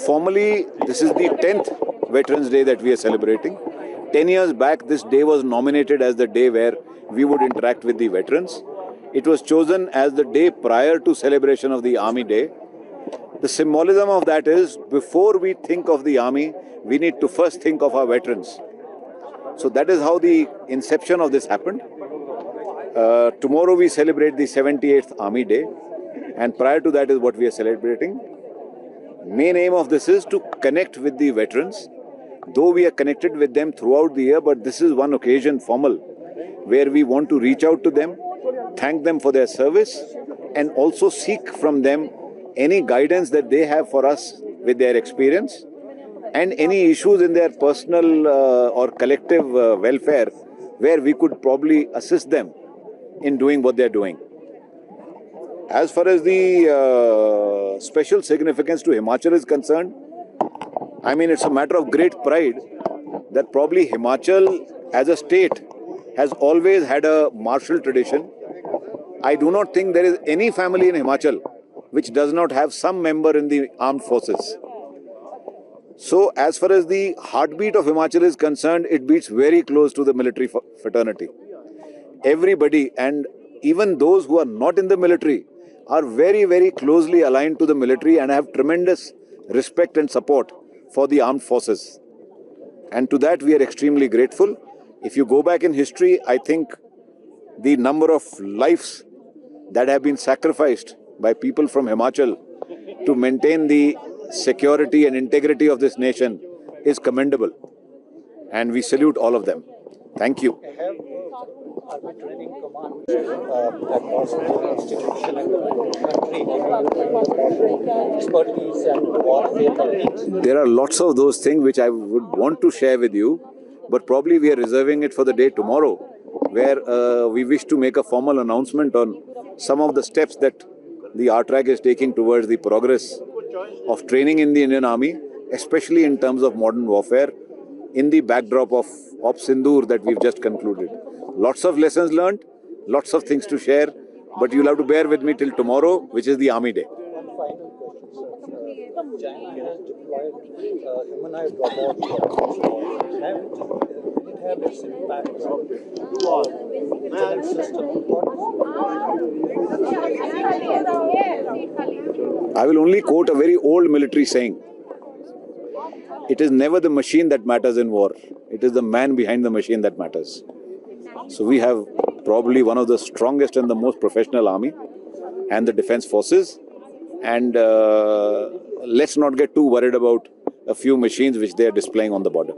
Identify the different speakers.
Speaker 1: Formally, this is the 10th Veterans Day that we are celebrating. 10 years back, this day was nominated as the day where we would interact with the veterans. It was chosen as the day prior to celebration of the Army Day. The symbolism of that is, before we think of the Army, we need to first think of our veterans. So that is how the inception of this happened. Tomorrow we celebrate the 78th Army Day, and prior to that is what we are celebrating. Main aim of this is to connect with the veterans, though we are connected with them throughout the year, but this is one occasion, formal, where we want to reach out to them, thank them for their service, and also seek from them any guidance that they have for us with their experience, and any issues in their personal or collective welfare where we could probably assist them in doing what they're doing. As far as the special significance to Himachal is concerned, I mean, it's a matter of great pride that probably Himachal as a state has always had a martial tradition. I do not think there is any family in Himachal which does not have some member in the armed forces. So as far as the heartbeat of Himachal is concerned, it beats very close to the military fraternity. Everybody, and even those who are not in the military, are very, very closely aligned to the military and have tremendous respect and support for the armed forces. And to that we are extremely grateful. If you go back in history, I think the number of lives that have been sacrificed by people from Himachal to maintain the security and integrity of this nation is commendable. And we salute all of them. Thank you.
Speaker 2: Army Training Command across the institution and the country, expertise and warfare techniques.
Speaker 1: There are lots of those things which I would want to share with you, but probably we are reserving it for the day tomorrow, where we wish to make a formal announcement on some of the steps that the RTRAC is taking towards the progress of training in the Indian Army, especially in terms of modern warfare, in the backdrop of Sindoor that we've just concluded. Lots of lessons learned, lots of things to share, but you'll have to bear with me till tomorrow, which is the Army Day.
Speaker 2: One final question, sir. China has deployed humanized robots. Will it have its impact on the intelligence system?
Speaker 1: I will only quote a very old military saying. It is never the machine that matters in war. It is the man behind the machine that matters. So we have probably one of the strongest and the most professional army and the defense forces. And let's not get too worried about a few machines which they are displaying on the border.